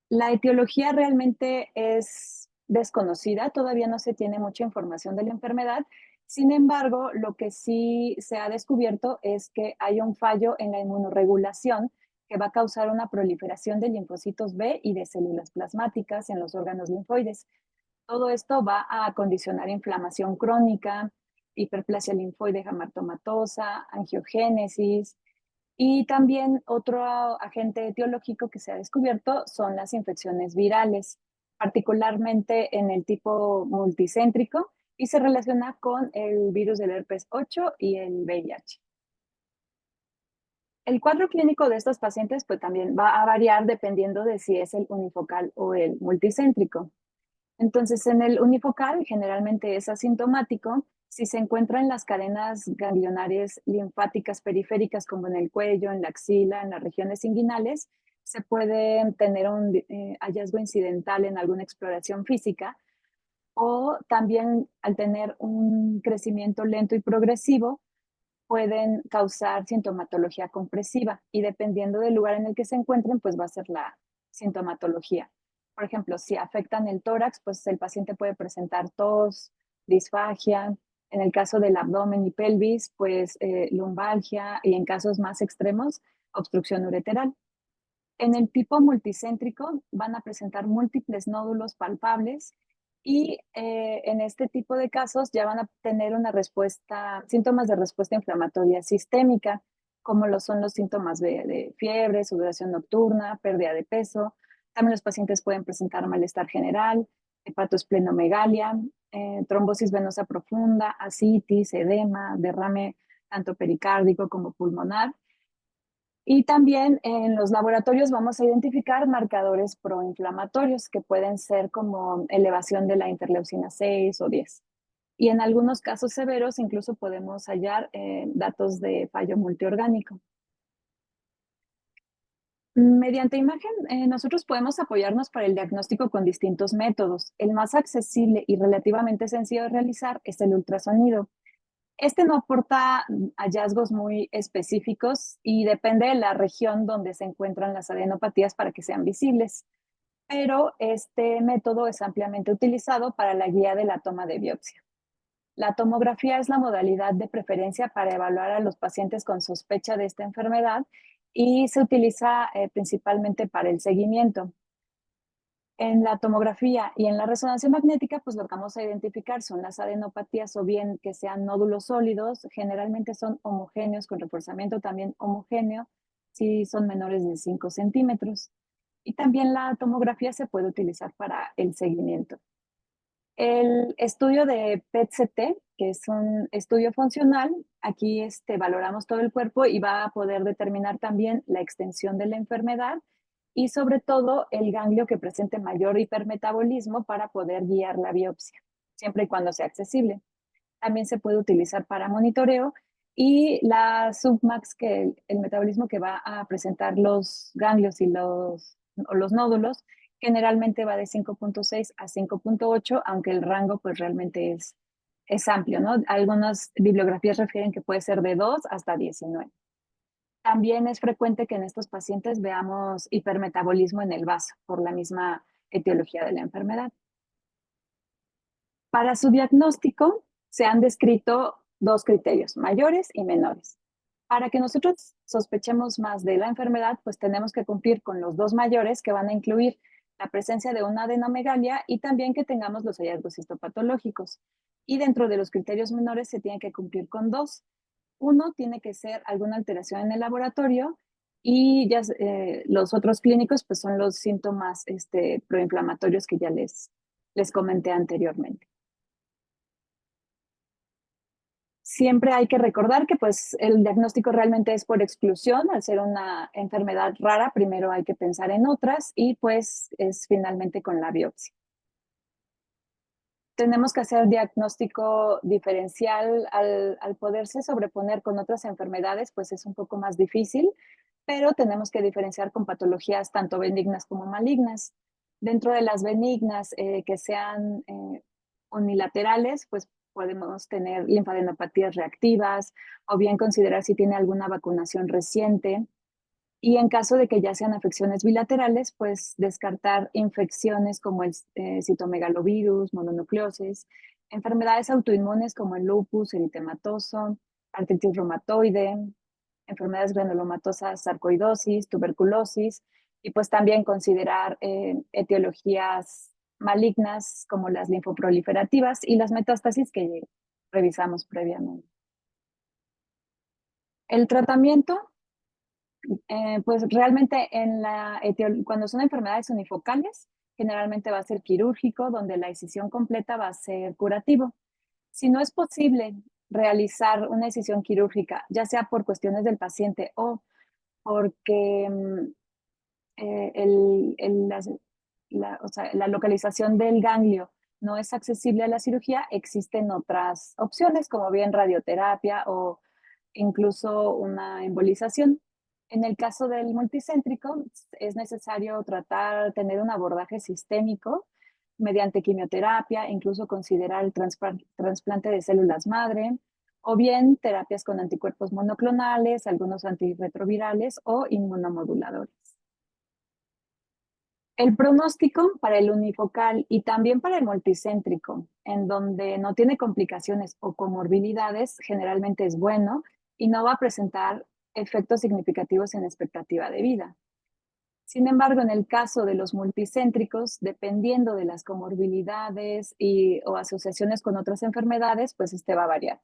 La etiología realmente es desconocida, todavía no se tiene mucha información de la enfermedad. Sin embargo, lo que sí se ha descubierto es que hay un fallo en la inmunorregulación que va a causar una proliferación de linfocitos B y de células plasmáticas en los órganos linfoides. Todo esto va a condicionar inflamación crónica, hiperplasia linfoide jamatomatosas, angiogénesis. Y también otro agente etiológico que se ha descubierto son las infecciones virales, particularmente en el tipo multicéntrico, y se relaciona con el virus del herpes 8 y el VIH. El cuadro clínico de estos pacientes pues también va a variar dependiendo de si es el unifocal o el multicéntrico. Entonces, en el unifocal generalmente es asintomático. Si se encuentra en las cadenas ganglionares linfáticas periféricas, como en el cuello, en la axila, en las regiones inguinales, se puede tener un hallazgo incidental en alguna exploración física, o también al tener un crecimiento lento y progresivo, pueden causar sintomatología compresiva y dependiendo del lugar en el que se encuentren, pues va a ser la sintomatología. Por ejemplo, si afectan el tórax, pues el paciente puede presentar tos, disfagia. En el caso del abdomen y pelvis, pues lumbalgia y en casos más extremos, obstrucción ureteral. En el tipo multicéntrico van a presentar múltiples nódulos palpables y en este tipo de casos ya van a tener una respuesta, síntomas de respuesta inflamatoria sistémica, como lo son los síntomas de fiebre, sudoración nocturna, pérdida de peso. También los pacientes pueden presentar malestar general, hepatosplenomegalia, trombosis venosa profunda, ascitis, edema, derrame tanto pericárdico como pulmonar. Y también en los laboratorios vamos a identificar marcadores proinflamatorios que pueden ser como elevación de la interleucina 6 o 10. Y en algunos casos severos incluso podemos hallar datos de fallo multiorgánico. Mediante imagen, nosotros podemos apoyarnos para el diagnóstico con distintos métodos. El más accesible y relativamente sencillo de realizar es el ultrasonido. Este no aporta hallazgos muy específicos y depende de la región donde se encuentran las adenopatías para que sean visibles, pero este método es ampliamente utilizado para la guía de la toma de biopsia. La tomografía es la modalidad de preferencia para evaluar a los pacientes con sospecha de esta enfermedad y se utiliza principalmente para el seguimiento. En la tomografía y en la resonancia magnética, pues lo que vamos a identificar son las adenopatías o bien que sean nódulos sólidos, generalmente son homogéneos con reforzamiento también homogéneo, si son menores de 5 centímetros. Y también la tomografía se puede utilizar para el seguimiento. El estudio de PET-CT, que es un estudio funcional, aquí valoramos todo el cuerpo y va a poder determinar también la extensión de la enfermedad y sobre todo el ganglio que presente mayor hipermetabolismo para poder guiar la biopsia, siempre y cuando sea accesible. También se puede utilizar para monitoreo y la submax, que el metabolismo que va a presentar los ganglios y los nódulos, generalmente va de 5.6 a 5.8, aunque el rango pues realmente es amplio, ¿no? Algunas bibliografías refieren que puede ser de 2 hasta 19. También es frecuente que en estos pacientes veamos hipermetabolismo en el vaso por la misma etiología de la enfermedad. Para su diagnóstico se han descrito dos criterios, mayores y menores. Para que nosotros sospechemos más de la enfermedad, pues tenemos que cumplir con los dos mayores, que van a incluir la presencia de una adenomegalia y también que tengamos los hallazgos histopatológicos. Y dentro de los criterios menores se tiene que cumplir con dos. Uno tiene que ser alguna alteración en el laboratorio y ya los otros clínicos pues son los síntomas proinflamatorios que ya les comenté anteriormente. Siempre hay que recordar que pues el diagnóstico realmente es por exclusión. Al ser una enfermedad rara, primero hay que pensar en otras y pues es finalmente con la biopsia. Tenemos que hacer diagnóstico diferencial al poderse sobreponer con otras enfermedades, pues es un poco más difícil, pero tenemos que diferenciar con patologías tanto benignas como malignas. Dentro de las benignas que sean unilaterales, pues podemos tener linfadenopatías reactivas o bien considerar si tiene alguna vacunación reciente. Y en caso de que ya sean afecciones bilaterales, pues descartar infecciones como el citomegalovirus, mononucleosis, enfermedades autoinmunes como el lupus eritematoso, artritis reumatoide, enfermedades granulomatosas, sarcoidosis, tuberculosis, y pues también considerar etiologías malignas como las linfoproliferativas y las metástasis que revisamos previamente. El tratamiento, pues realmente cuando son enfermedades unifocales, generalmente va a ser quirúrgico, donde la incisión completa va a ser curativo. Si no es posible realizar una decisión quirúrgica, ya sea por cuestiones del paciente o porque o sea, la localización del ganglio no es accesible a la cirugía, existen otras opciones como bien radioterapia o incluso una embolización. En el caso del multicéntrico, es necesario tener un abordaje sistémico mediante quimioterapia, incluso considerar el trasplante de células madre, o bien terapias con anticuerpos monoclonales, algunos antirretrovirales o inmunomoduladores. El pronóstico para el unifocal y también para el multicéntrico, en donde no tiene complicaciones o comorbilidades, generalmente es bueno y no va a presentar efectos significativos en expectativa de vida. Sin embargo, en el caso de los multicéntricos, dependiendo de las comorbilidades o asociaciones con otras enfermedades, pues va a variar.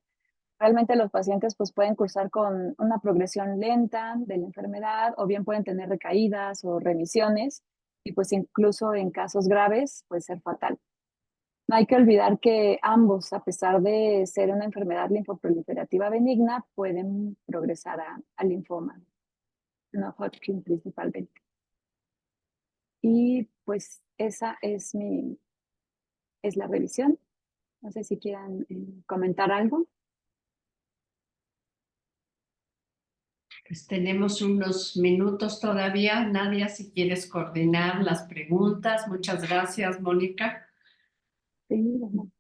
Realmente los pacientes pues, pueden cursar con una progresión lenta de la enfermedad o bien pueden tener recaídas o remisiones y pues incluso en casos graves puede ser fatal. No hay que olvidar que ambos, a pesar de ser una enfermedad linfoproliferativa benigna, pueden progresar a linfoma, no Hodgkin principalmente. Y pues esa es la revisión. No sé si quieran comentar algo. Pues tenemos unos minutos todavía. Nadia, si quieres coordinar las preguntas. Muchas gracias, Mónica. Sí, bueno.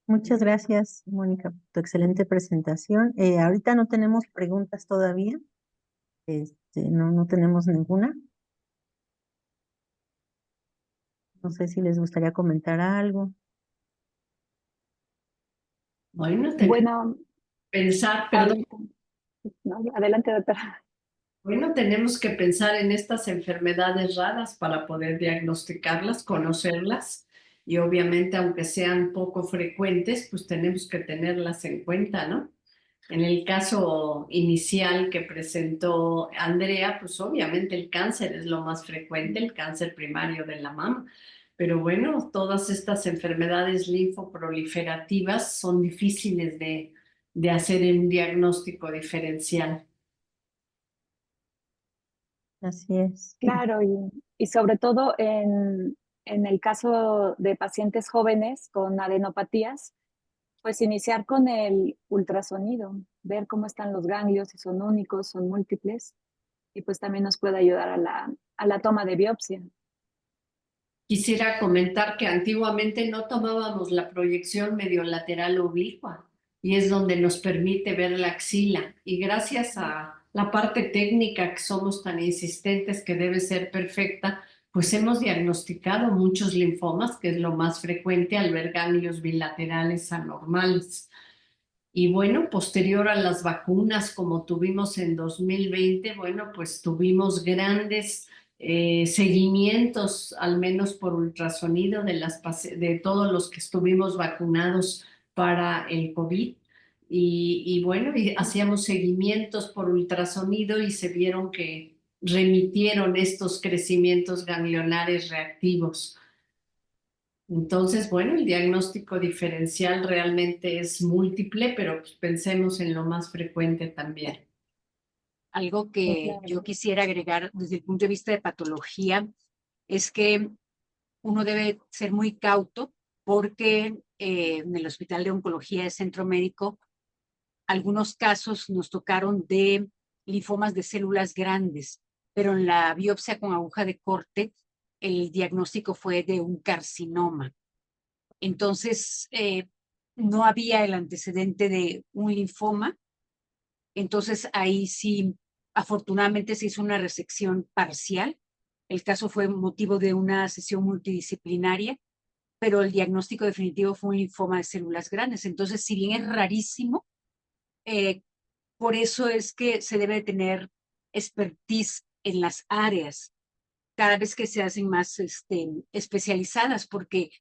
Muchas gracias, Mónica, por tu excelente presentación. Ahorita no tenemos preguntas todavía. No tenemos ninguna. No sé si les gustaría comentar algo. Bueno, Bueno, pensar, perdón. No, adelante, doctora. Bueno, tenemos que pensar en estas enfermedades raras para poder diagnosticarlas, conocerlas y obviamente, aunque sean poco frecuentes, pues tenemos que tenerlas en cuenta, ¿no? En el caso inicial que presentó Andrea, pues obviamente el cáncer es lo más frecuente, el cáncer primario de la mama. Pero bueno, todas estas enfermedades linfoproliferativas son difíciles de hacer un diagnóstico diferencial. Así es. Claro, y sobre todo en el caso de pacientes jóvenes con adenopatías, pues iniciar con el ultrasonido, ver cómo están los ganglios, si son únicos, son múltiples, y pues también nos puede ayudar a la toma de biopsia. Quisiera comentar que antiguamente no tomábamos la proyección mediolateral oblicua y es donde nos permite ver la axila. Y gracias a la parte técnica que somos tan insistentes que debe ser perfecta, pues hemos diagnosticado muchos linfomas, que es lo más frecuente al ver ganglios bilaterales anormales. Y bueno, posterior a las vacunas, como tuvimos en 2020, bueno, pues tuvimos grandes seguimientos, al menos por ultrasonido, de todos los que estuvimos vacunados para el COVID. Y bueno, y hacíamos seguimientos por ultrasonido y se vieron que remitieron estos crecimientos ganglionares reactivos. Entonces, bueno, el diagnóstico diferencial realmente es múltiple, pero pues pensemos en lo más frecuente también. Algo que yo quisiera agregar desde el punto de vista de patología es que uno debe ser muy cauto porque en el Hospital de Oncología de Centro Médico, algunos casos nos tocaron de linfomas de células grandes, pero en la biopsia con aguja de corte, el diagnóstico fue de un carcinoma. Entonces, no había el antecedente de un linfoma. Entonces, ahí sí, afortunadamente se hizo una resección parcial. El caso fue motivo de una sesión multidisciplinaria, pero el diagnóstico definitivo fue un linfoma de células grandes. Entonces, si bien es rarísimo, por eso es que se debe tener expertise en las áreas cada vez que se hacen más especializadas, porque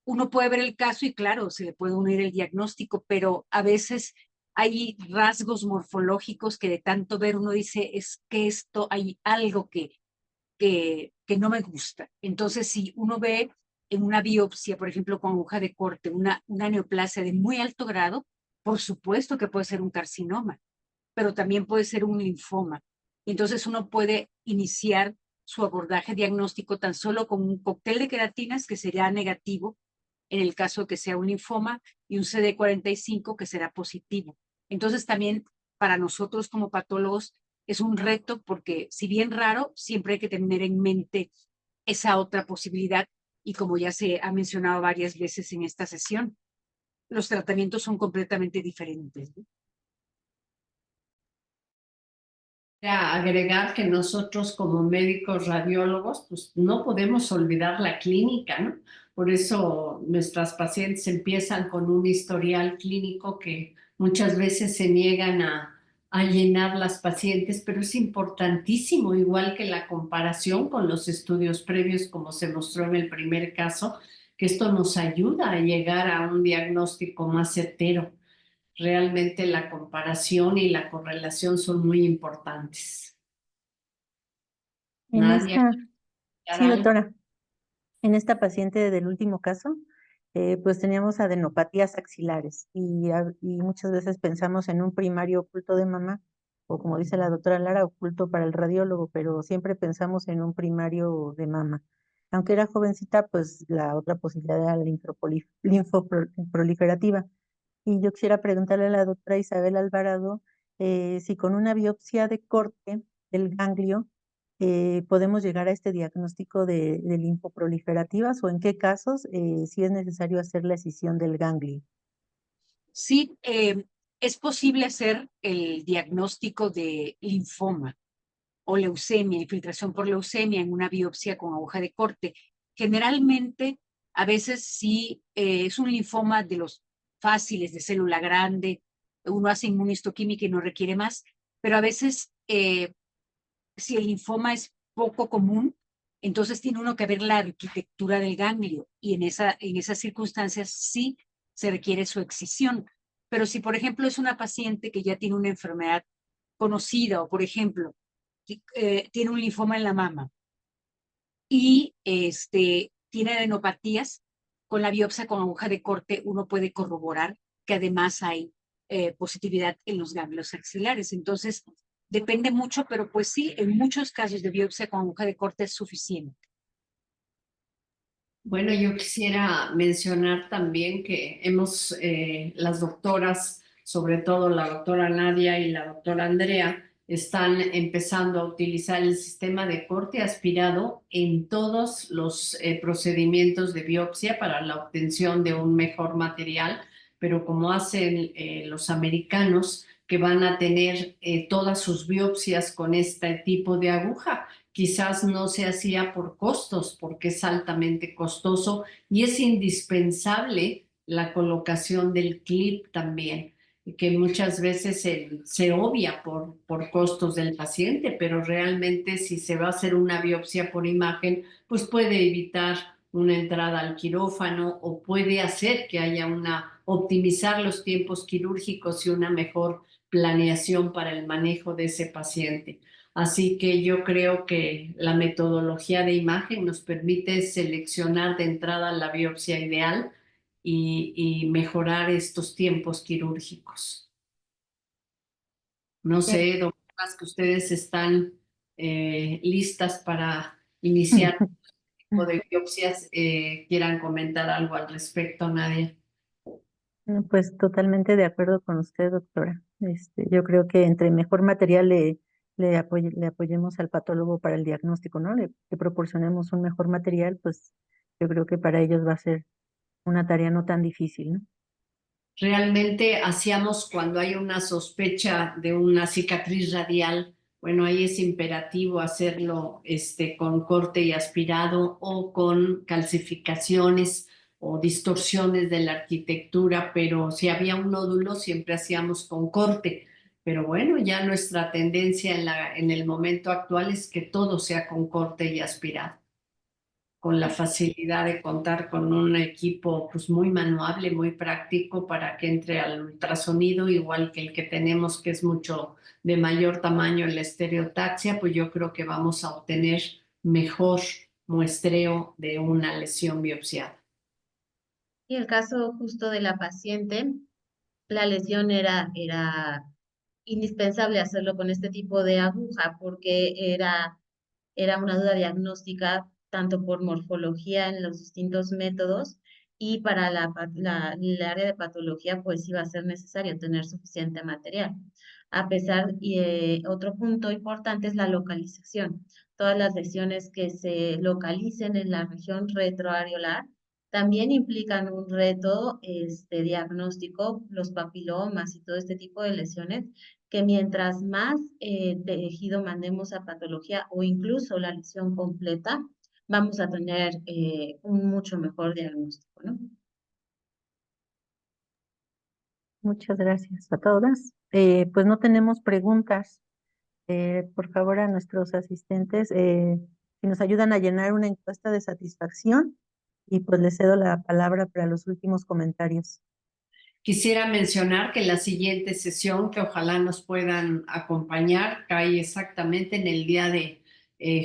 uno puede ver el caso y claro, se le puede unir el diagnóstico, pero a veces hay rasgos morfológicos que de tanto ver uno dice, es que esto hay algo que no me gusta. Entonces, si uno ve en una biopsia, por ejemplo, con aguja de corte, una neoplasia de muy alto grado, por supuesto que puede ser un carcinoma, pero también puede ser un linfoma. Entonces uno puede iniciar su abordaje diagnóstico tan solo con un cóctel de queratinas que sería negativo en el caso de que sea un linfoma y un CD45 que será positivo. Entonces también para nosotros como patólogos es un reto porque si bien raro, siempre hay que tener en mente esa otra posibilidad y como ya se ha mencionado varias veces en esta sesión, los tratamientos son completamente diferentes, ¿no? Agregar que nosotros como médicos radiólogos, pues no podemos olvidar la clínica, ¿no? Por eso nuestras pacientes empiezan con un historial clínico que muchas veces se niegan a llenar las pacientes, pero es importantísimo, igual que la comparación con los estudios previos, como se mostró en el primer caso, que esto nos ayuda a llegar a un diagnóstico más certero. Realmente la comparación y la correlación son muy importantes. En Nadia, esta, sí, ¿algo? doctora, en esta paciente del último caso, pues teníamos adenopatías axilares y muchas veces pensamos en un primario oculto de mama, o como dice la doctora Lara, oculto para el radiólogo, pero siempre pensamos en un primario de mama. Aunque era jovencita, pues la otra posibilidad era la linfoproliferativa. Y yo quisiera preguntarle a la doctora Isabel Alvarado si con una biopsia de corte del ganglio podemos llegar a este diagnóstico de linfoproliferativas o en qué casos si es necesario hacer la escisión del ganglio. Sí, es posible hacer el diagnóstico de linfoma o leucemia, infiltración por leucemia en una biopsia con aguja de corte. Generalmente, a veces sí es un linfoma de los fáciles, de célula grande, uno hace inmunistoquímica y no requiere más, pero a veces si el linfoma es poco común, entonces tiene uno que ver la arquitectura del ganglio y en esas circunstancias sí se requiere su excisión. Pero si, por ejemplo, es una paciente que ya tiene una enfermedad conocida o, por ejemplo, tiene un linfoma en la mama y tiene adenopatías, con la biopsia con aguja de corte uno puede corroborar que además hay positividad en los ganglios axilares. Entonces, depende mucho, pero pues sí, en muchos casos de biopsia con aguja de corte es suficiente. Bueno, yo quisiera mencionar también que las doctoras, sobre todo la doctora Nadia y la doctora Andrea, están empezando a utilizar el sistema de corte aspirado en todos los procedimientos de biopsia para la obtención de un mejor material, pero como hacen los americanos, que van a tener todas sus biopsias con este tipo de aguja. Quizás no se hacía por costos, porque es altamente costoso y es indispensable la colocación del clip también, que muchas veces se obvia por costos del paciente, pero realmente si se va a hacer una biopsia por imagen, pues puede evitar una entrada al quirófano o puede hacer que haya optimizar los tiempos quirúrgicos y una mejor planeación para el manejo de ese paciente. Así que yo creo que la metodología de imagen nos permite seleccionar de entrada la biopsia ideal y mejorar estos tiempos quirúrgicos. No Bien. sé, doctoras, que ustedes están listas para iniciar este tipo de biopsias, quieran comentar algo al respecto, Nadia. Pues totalmente de acuerdo con usted, doctora. Yo creo que entre mejor material le apoyemos al patólogo para el diagnóstico, ¿no? Le proporcionemos un mejor material, pues yo creo que para ellos va a ser una tarea no tan difícil, ¿no? Realmente hacíamos cuando hay una sospecha de una cicatriz radial, bueno, ahí es imperativo hacerlo con corte y aspirado o con calcificaciones o distorsiones de la arquitectura, pero si había un nódulo siempre hacíamos con corte. Pero bueno, ya nuestra tendencia en el momento actual es que todo sea con corte y aspirado, con la facilidad de contar con un equipo pues muy manuable, muy práctico para que entre al ultrasonido, igual que el que tenemos, que es mucho de mayor tamaño en la estereotaxia, pues yo creo que vamos a obtener mejor muestreo de una lesión biopsiada. Y el caso justo de la paciente, la lesión era indispensable hacerlo con este tipo de aguja porque era una duda diagnóstica tanto por morfología en los distintos métodos y para el área de patología pues iba a ser necesario tener suficiente material. A pesar, otro punto importante es la localización. Todas las lesiones que se localicen en la región retroareolar también implican un reto diagnóstico, los papilomas y todo este tipo de lesiones, que mientras más tejido mandemos a patología o incluso la lesión completa, vamos a tener un mucho mejor diagnóstico, ¿no? Muchas gracias a todas. Pues no tenemos preguntas. Por favor, a nuestros asistentes, si nos ayudan a llenar una encuesta de satisfacción y pues les cedo la palabra para los últimos comentarios. Quisiera mencionar que la siguiente sesión, que ojalá nos puedan acompañar, cae exactamente en el día de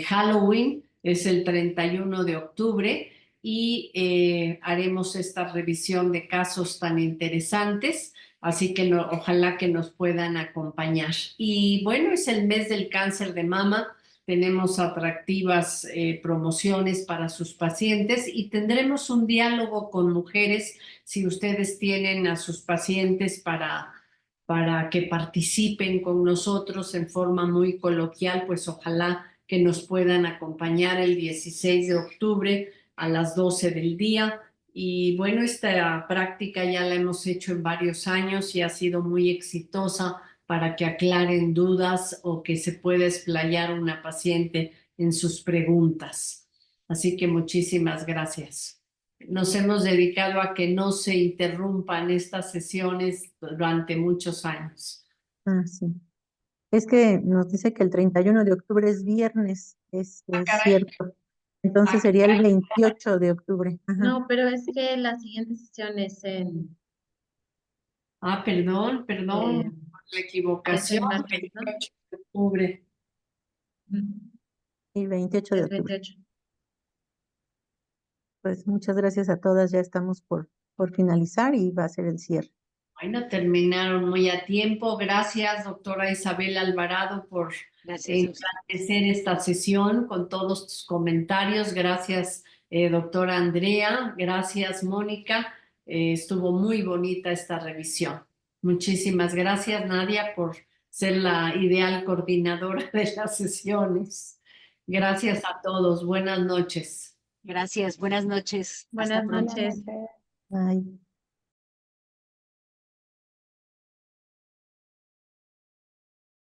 Halloween, es el 31 de octubre, y haremos esta revisión de casos tan interesantes, así que ojalá que nos puedan acompañar. Y bueno, es el mes del cáncer de mama. Tenemos atractivas promociones para sus pacientes y tendremos un diálogo con mujeres. Si ustedes tienen a sus pacientes para que participen con nosotros en forma muy coloquial, pues ojalá que nos puedan acompañar el 16 de octubre a las 12 del día. Y bueno, esta práctica ya la hemos hecho en varios años y ha sido muy exitosa para que aclaren dudas o que se pueda explayar una paciente en sus preguntas. Así que muchísimas gracias. Nos hemos dedicado a que no se interrumpan estas sesiones durante muchos años. Ah, sí. Es que nos dice que el 31 de octubre es viernes, es cierto. Entonces sería el 28 de octubre. Ajá. No, pero es que la siguiente sesión es en... Perdón, por la equivocación. Es el martes, ¿no? 28 de octubre. Y 28 de El octubre. 28. Pues muchas gracias a todas, ya estamos por finalizar y va a ser el cierre. Bueno, terminaron muy a tiempo. Gracias, doctora Isabel Alvarado, por enriquecer esta sesión con todos tus comentarios. Gracias, doctora Andrea. Gracias, Mónica. Estuvo muy bonita esta revisión. Muchísimas gracias, Nadia, por ser la ideal coordinadora de las sesiones. Gracias a todos. Buenas noches. Gracias, buenas noches. Buenas Hasta pronto. noches. Bye.